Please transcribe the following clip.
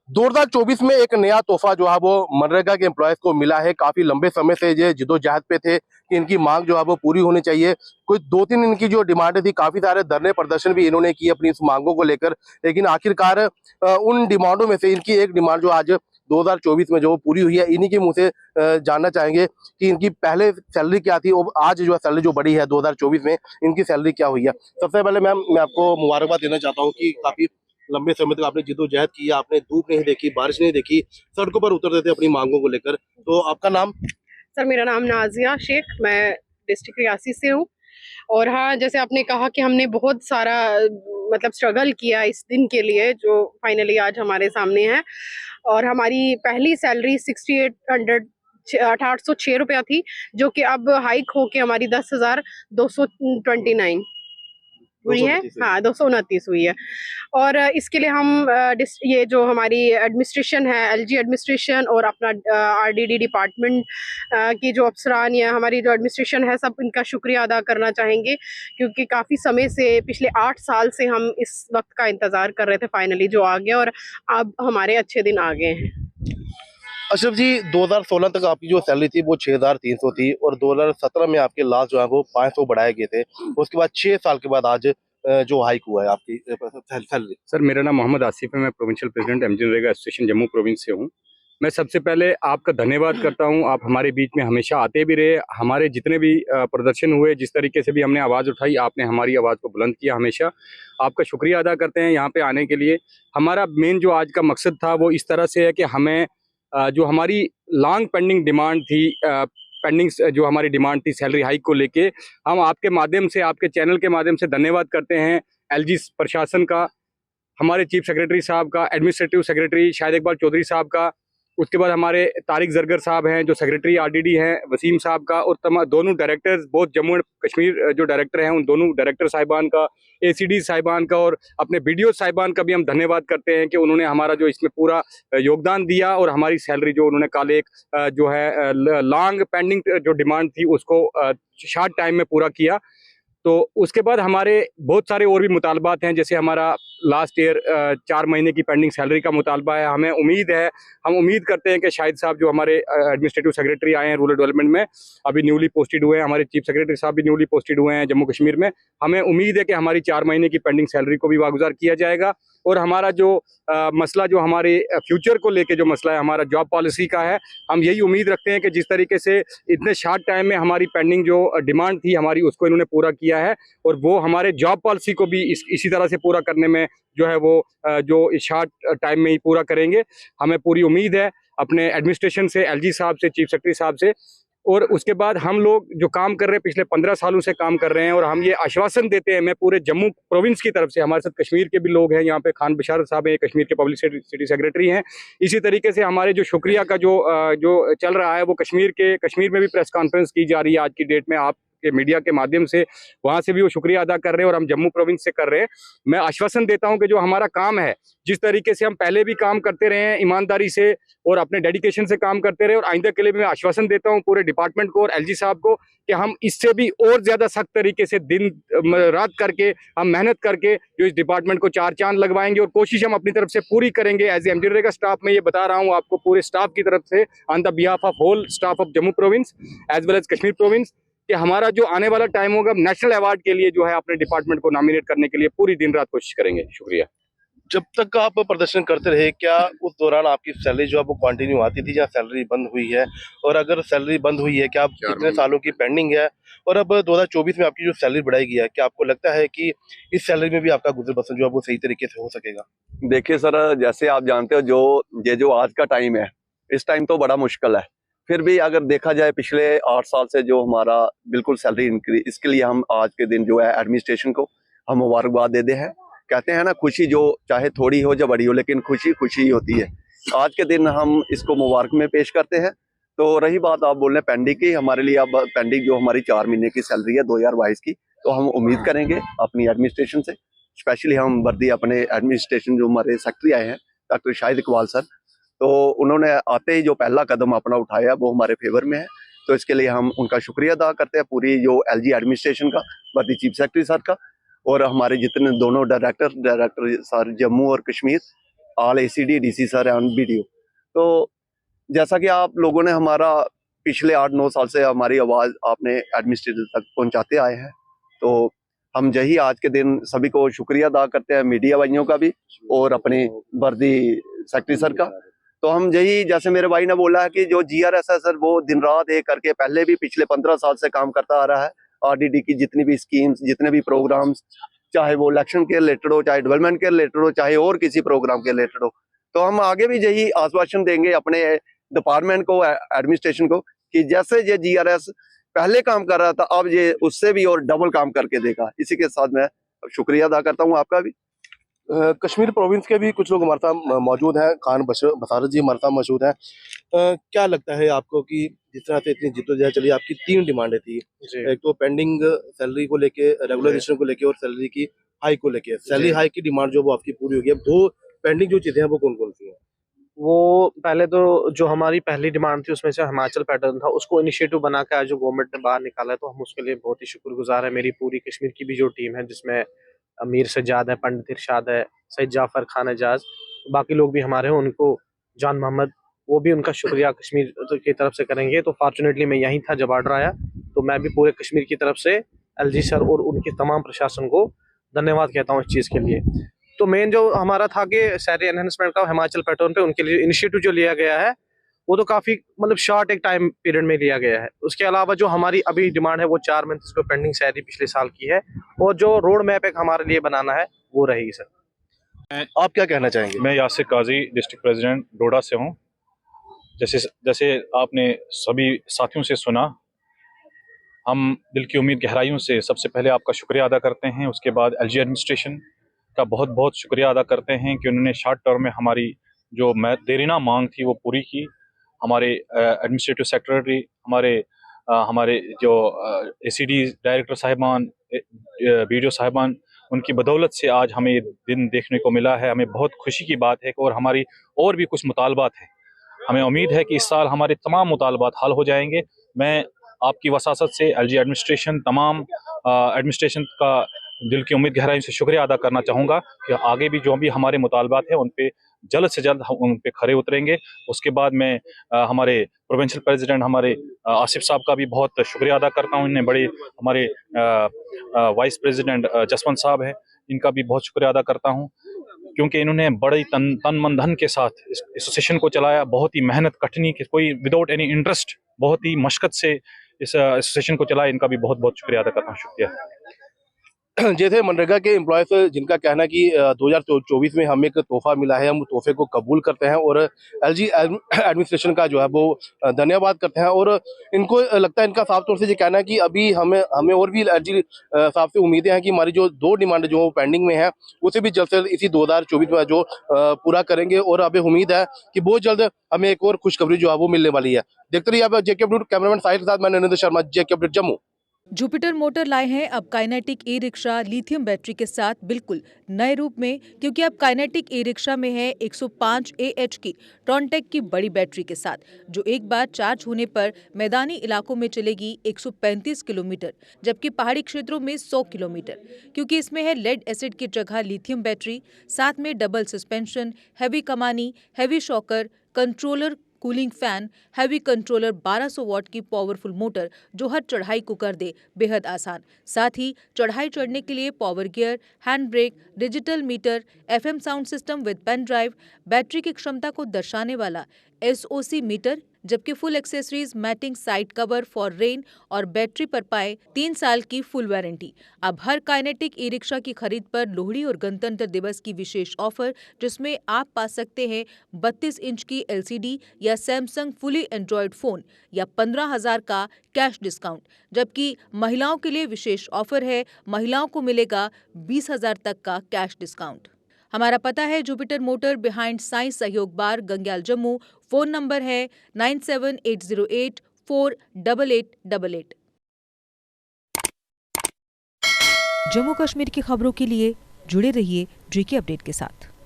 2024 में एक नया तोहफा जो है वो मनरेगा के एम्प्लॉयज को मिला है। काफी लंबे समय से ये जिदोजहद पे थे कि इनकी मांग जो है वो पूरी होनी चाहिए। कुछ 2-3 इनकी जो डिमांड थी, काफी सारे धरने प्रदर्शन भी इन्होंने किए अपनी इस मांगों को लेकर, लेकिन आखिरकार उन डिमांडों में से इनकी एक डिमांड जो आज 2024 में जो पूरी हुई है, इन्हीं के मुंह से जानना चाहेंगे कि इनकी पहले सैलरी क्या थी और आज जो है सैलरी जो बढ़ी है 2024 में, इनकी सैलरी क्या हुई है। सबसे पहले मैम, मैं आपको मुबारकबाद देना चाहता हूँ कि काफी लंबे समय तक आपने जिद्दोजहद की, आपने धूप नहीं देखी, बारिश नहीं देखी, सड़कों पर उतरते थे अपनी मांगों को लेकर। तो आपका नाम? सर, मेरा नाम नाजिया शेख, मैं डिस्ट्रिक्ट रियासी से हूँ। और हाँ, जैसे आपने कहा कि हमने बहुत सारा मतलब स्ट्रगल किया इस दिन के लिए जो फाइनली आज हमारे सामने है। और हमारी पहली सैलरी 6800 806 रुपया थी, जो कि अब हाइक होके हमारी 10,229 हुई है। हाँ, 229 हुई है। और इसके लिए हम ये जो हमारी एडमिनिस्ट्रेशन है, एलजी एडमिनिस्ट्रेशन और अपना आरडीडी डिपार्टमेंट की जो अफसरान या हमारी जो एडमिनिस्ट्रेशन है, सब इनका शुक्रिया अदा करना चाहेंगे, क्योंकि काफ़ी समय से, पिछले 8 साल से हम इस वक्त का इंतज़ार कर रहे थे, फाइनली जो आ गया और अब हमारे अच्छे दिन आ गए हैं। अशरफ जी, 2016 तक आपकी जो सैलरी थी वो 6,300 थी और 2017 में आपके लास्ट जो है वो 500 बढ़ाए गए थे। उसके बाद 6 साल के बाद आज जो हाइक हुआ है आपकी सैलरी। सर, मेरा नाम मोहम्मद आसिफ है। मैं provincial president MG NREGA association Jammu province से हूँ। मैं सबसे पहले आपका धन्यवाद करता हूँ। आप हमारे बीच में हमेशा आते भी रहे। हमारे जितने भी प्रदर्शन हुए, जिस तरीके से भी हमने आवाज़ उठाई, आपने हमारी आवाज़ को बुलंद किया। हमेशा आपका शुक्रिया अदा करते हैं यहाँ पे आने के लिए। हमारा मेन जो आज का मकसद था वो इस तरह से है कि हमें जो हमारी लॉन्ग पेंडिंग डिमांड थी, पेंडिंग जो हमारी डिमांड थी सैलरी हाइक को लेके, हम आपके माध्यम से, आपके चैनल के माध्यम से धन्यवाद करते हैं एलजी प्रशासन का, हमारे चीफ सेक्रेटरी साहब का, एडमिनिस्ट्रेटिव सेक्रेटरी शाहिद इकबाल चौधरी साहब का, उसके बाद हमारे तारिक जरगर साहब हैं जो सेक्रेटरी आरडीडी हैं, वसीम साहब का, और दोनों डायरेक्टर्स, बहुत जम्मू एंड कश्मीर जो डायरेक्टर हैं उन दोनों डायरेक्टर साहिबान का, एसीडी साहिबान का और अपने बीडीओ साहिबान का भी हम धन्यवाद करते हैं कि उन्होंने हमारा जो इसमें पूरा योगदान दिया और हमारी सैलरी जो उन्होंने कल एक जो है लॉन्ग पेंडिंग जो डिमांड थी उसको शॉर्ट टाइम में पूरा किया। तो उसके बाद हमारे बहुत सारे और भी मुतालबात हैं, जैसे हमारा लास्ट ईयर 4 महीने की पेंडिंग सैलरी का मुतालबा है। हमें उम्मीद है, हम उम्मीद करते हैं कि शाहिद साहब जो हमारे एडमिनिस्ट्रेटिव सेक्रेटरी आए हैं रूरल डेवलपमेंट में, अभी न्यूली पोस्टेड हुए हैं, हमारे चीफ सेक्रेटरी साहब भी न्यूली पोस्टेड हुए हैं जम्मू कश्मीर में। हमें उम्मीद है कि हमारी 4 महीने की पेंडिंग सैलरी को भी वागुजार किया जाएगा। और हमारा जो मसला, जो हमारे फ्यूचर को लेके जो मसला है, हमारा जॉब पॉलिसी का है, हम यही उम्मीद रखते हैं कि जिस तरीके से इतने शॉर्ट टाइम में हमारी पेंडिंग जो डिमांड थी हमारी, उसको इन्होंने पूरा किया है और वो हमारे जॉब पॉलिसी को भी इसी तरह से पूरा करने में जो है वो जो इस शॉर्ट टाइम में ही पूरा करेंगे। हमें पूरी उम्मीद है अपने एडमिनिस्ट्रेशन से, एलजी साहब से, चीफ सेक्रेटरी साहब से। और उसके बाद हम लोग जो काम कर रहे हैं, पिछले 15 सालों से काम कर रहे हैं और हम ये आश्वासन देते हैं, मैं पूरे जम्मू प्रोविंस की तरफ से, हमारे साथ कश्मीर के भी लोग हैं यहाँ पे, खान बशारत साहब हैं, कश्मीर के पब्लिक सिटी सेक्रेटरी हैं। इसी तरीके से हमारे जो शुक्रिया का जो चल रहा है वो कश्मीर में भी प्रेस कॉन्फ्रेंस की जा रही है आज की डेट में, आप के मीडिया के माध्यम से, वहां से भी वो शुक्रिया अदा कर रहे हैं और हम जम्मू प्रोविंस से कर रहे हैं। मैं आश्वासन देता हूं कि जो हमारा काम है, जिस तरीके से हम पहले भी काम करते रहे हैं ईमानदारी से और अपने डेडिकेशन से काम करते रहे, और आइंदा के लिए भी मैं आश्वासन देता हूं पूरे डिपार्टमेंट को और एलजी साहब को कि हम इससे भी और ज्यादा सख्त तरीके से दिन रात करके, हम मेहनत करके जो इस डिपार्टमेंट को 4 चांद लगवाएंगे और कोशिश हम अपनी तरफ से पूरी करेंगे। एज एमजी नरेगा स्टाफ में ये बता रहा हूँ आपको, पूरे स्टाफ की तरफ से, on the behalf of whole staff of Jammu province as well as Kashmir province, कि हमारा जो आने वाला टाइम होगा नेशनल अवार्ड के लिए जो है अपने डिपार्टमेंट को नॉमिनेट करने के लिए पूरी दिन रात कोशिश करेंगे। शुक्रिया। जब तक आप प्रदर्शन करते रहे, क्या उस दौरान आपकी सैलरी जो है वो कंटिन्यू आती थी या सैलरी बंद हुई है? और अगर सैलरी बंद हुई है, क्या आप कितने सालों की पेंडिंग है? और अब 2024 में आपकी जो सैलरी बढ़ाई गई है, क्या आपको लगता है कि इस सैलरी में भी आपका गुजर बसर जो है वो सही तरीके से हो सकेगा? देखिए सर, जैसे आप जानते हो, जो आज का टाइम है, इस टाइम तो बड़ा मुश्किल है। फिर भी अगर देखा जाए पिछले 8 साल से जो हमारा बिल्कुल सैलरी इंक्रीज, इसके लिए हम आज के दिन जो है एडमिनिस्ट्रेशन को हम मुबारकबाद देते हैं। कहते हैं ना, खुशी जो चाहे थोड़ी हो या बड़ी हो, लेकिन खुशी खुशी ही होती है। आज के दिन हम इसको मुबारक में पेश करते हैं। तो रही बात आप बोल रहे हैं पेंडिंग की, हमारे लिए अब पेंडिंग जो हमारी 4 महीने की सैलरी है 2022 की, तो हम उम्मीद करेंगे अपनी एडमिनिस्ट्रेशन से, स्पेशली हम वर्दी अपने एडमिनिस्ट्रेशन जो हमारे सेक्रेटरी आए हैं डॉक्टर शाहिद इकबाल सर, तो उन्होंने आते ही जो पहला कदम अपना उठाया वो हमारे फेवर में है। तो इसके लिए हम उनका शुक्रिया अदा करते हैं, पूरी जो एलजी एडमिनिस्ट्रेशन का, वर्दी चीफ सेक्रेटरी सर का, और हमारे जितने दोनों डायरेक्टर सर जम्मू और Kashmir, all ACD DC sir and BDO। तो जैसा कि आप लोगों ने हमारा पिछले 8-9 साल से हमारी आवाज़ आपने एडमिनिस्ट्रेटर तक पहुंचाते आए हैं, तो हम यही आज के दिन सभी को शुक्रिया अदा करते हैं, मीडिया भाइयों का भी और अपने वर्दी सेक्रेटरी सर का। तो हम यही, जैसे मेरे भाई ने बोला है कि जो GRS है सर, वो दिन रात एक करके पहले भी पिछले 15 साल से काम करता आ रहा है। RDD की जितनी भी स्कीम्स, जितने भी प्रोग्राम्स, चाहे वो इलेक्शन के रिलेटेड हो, चाहे डेवलपमेंट के रिलेटेड हो, चाहे और किसी प्रोग्राम के रिलेटेड हो, तो हम आगे भी यही आश्वासन देंगे अपने डिपार्टमेंट को, एडमिनिस्ट्रेशन को, कि जैसे ये GRS पहले काम कर रहा था, अब ये उससे भी और डबल काम करके देगा। इसी के साथ मैं शुक्रिया अदा करता हूँ आपका भी। कश्मीर प्रोविंस के भी कुछ लोग हमारे साथ मौजूद हैं। खान बसारत जी हमारे साथ मौजूद हैं। क्या लगता है आपको कि जिस तरह से इतनी जिद्दोजहद चली, आपकी 3 डिमांडें थी, एक तो पेंडिंग सैलरी को लेके, रेगुलराइजेशन को लेके और सैलरी की हाइक को लेके। सैलरी हाइक की डिमांड जो वो आपकी पूरी हो गई है। 2 पेंडिंग जो चीजें हैं वो कौन कौन सी हैं? वो पहले तो जो हमारी पहली डिमांड थी उसमें से हिमाचल पैटर्न था, उसको इनिशिएटिव बना के आज जो गवर्नमेंट ने बाहर निकाला है, तो हम उसके लिए बहुत ही शुक्रगुजार है। मेरी पूरी कश्मीर की भी जो टीम है, जिसमें अमीर सज्जाद है, पंडित इरशाद है, सैयद जाफर खान एजाज, बाकी लोग भी हमारे हैं, उनको जान मोहम्मद, वो भी उनका शुक्रिया कश्मीर की तरफ से करेंगे। तो फॉर्चुनेटली मैं यहीं था जब ऑर्डर आया, तो मैं भी पूरे कश्मीर की तरफ से LG सर और उनके तमाम प्रशासन को धन्यवाद कहता हूँ इस चीज़ के लिए। तो मेन जो हमारा था कि सैलरी एनहेंसमेंट का हिमाचल पैटर्न पे उनके लिए इनिशिएटिव जो लिया गया है, वो तो काफ़ी मतलब शॉर्ट एक टाइम पीरियड में लिया गया है। उसके अलावा जो हमारी अभी डिमांड है वो 4 मंथ्स को पेंडिंग सैलरी पिछले साल की है, और जो रोड मैप एक हमारे लिए बनाना है वो रहेगी सर। आप क्या कहना चाहेंगे? मैं यासिर काजी, डिस्ट्रिक्ट प्रेसिडेंट डोडा से हूँ। जैसे आपने सभी साथियों से सुना, हम दिल की उम्मीद गहराइयों से सबसे पहले आपका शुक्रिया अदा करते हैं। उसके बाद LG एडमिनिस्ट्रेशन का बहुत बहुत शुक्रिया अदा करते हैं कि उन्होंने शॉर्ट टर्म में हमारी जो देरीना मांग थी वो पूरी की। हमारे एडमिनिस्ट्रेटिव सेक्रेटरी, हमारे जो ACD डायरेक्टर साहिबान, BDO साहिबान, उनकी बदौलत से आज हमें ये दिन देखने को मिला है। हमें बहुत खुशी की बात है। और हमारी और भी कुछ मुतालबात हैं। हमें उम्मीद है कि इस साल हमारे तमाम मुतालबात हल हो जाएंगे। मैं आपकी वसासत से LG एडमिनिस्ट्रेशन, तमाम एडमिनिस्ट्रेशन का दिल की उम्मीद गहराई से शुक्रिया अदा करना चाहूँगा कि आगे भी जो भी हमारे मुतालबात हैं उन पे जल्द से जल्द हम उन पे खरे उतरेंगे। उसके बाद मैं हमारे प्रोविंशियल प्रेसिडेंट हमारे आसिफ साहब का भी बहुत शुक्रिया अदा करता हूँ। इन्हें बड़े हमारे वाइस प्रेसिडेंट जसवंत साहब हैं, इनका भी बहुत शुक्रिया अदा करता हूँ, क्योंकि इन्होंने बड़े तन मन धन के साथ इस एसोसिएशन को चलाया। बहुत ही मेहनत कटनी के, कोई विदाउट एनी इंटरेस्ट, बहुत ही मशक्कत से इस एसोसिएशन को चलाया। इनका भी बहुत बहुत शुक्रिया अदा करता हूँ। शुक्रिया। जैसे मनरेगा के एम्प्लॉयज जिनका कहना है कि 2024 में हमें एक तोहफा मिला है, हम तोहफे को कबूल करते हैं और LG एडमिनिस्ट्रेशन का जो है वो धन्यवाद करते हैं। और इनको लगता है, इनका साफ तौर से ये कहना है कि अभी हमें और भी LG साहब से उम्मीदें हैं कि हमारी जो 2 डिमांड जो पेंडिंग में है उसे भी जल्द से जल्द इसी 2024 में जो पूरा करेंगे। और अभी उम्मीद है कि बहुत जल्द हमें एक और खुशखबरी जो है वो मिलने वाली है। देखते रहिए आप JK अपडेट। कैमरामैन साहिल के साथ मैं Narendra Sharma, JK update Jammu. Jupiter motor लाए हैं अब काइनेटिक ई-रिक्शा लिथियम बैटरी के साथ बिल्कुल नए रूप में, क्योंकि अब काइनेटिक ई-रिक्शा में है 105 AH की ट्रॉनटेक की बड़ी बैटरी के साथ, जो एक बार चार्ज होने पर मैदानी इलाकों में चलेगी 135 किलोमीटर, जबकि पहाड़ी क्षेत्रों में 100 किलोमीटर, क्योंकि इसमें है लेड एसिड की जगह लिथियम बैटरी, साथ में डबल सस्पेंशन, हैवी कमानी, heavy shocker, controller, cooling fan, heavy controller, 1200 what की पावरफुल मोटर जो हर चढ़ाई को कर दे बेहद आसान। साथ ही चढ़ाई चढ़ने के लिए power gear, hand brake, digital meter, FM sound system with pen drive, battery की क्षमता को दर्शाने वाला SOC मीटर, जबकि full accessories, matting, side cover for rain और बैटरी पर पाए 3 साल की फुल वारंटी। अब हर काइनेटिक ई-रिक्शा की खरीद पर लोहड़ी और गणतंत्र दिवस की विशेष ऑफर, जिसमें आप पा सकते हैं 32 इंच की LCD या सैमसंग फुली एंड्रॉयड फोन या 15,000 का कैश डिस्काउंट, जबकि महिलाओं के लिए विशेष ऑफर है, महिलाओं को मिलेगा 20,000 तक का कैश डिस्काउंट। हमारा पता है जुपिटर मोटर बिहाइंड साई सहयोग बार, गंग्याल, जम्मू। फोन नंबर है 9780848888। जम्मू कश्मीर की खबरों के लिए जुड़े रहिए JK अपडेट के साथ।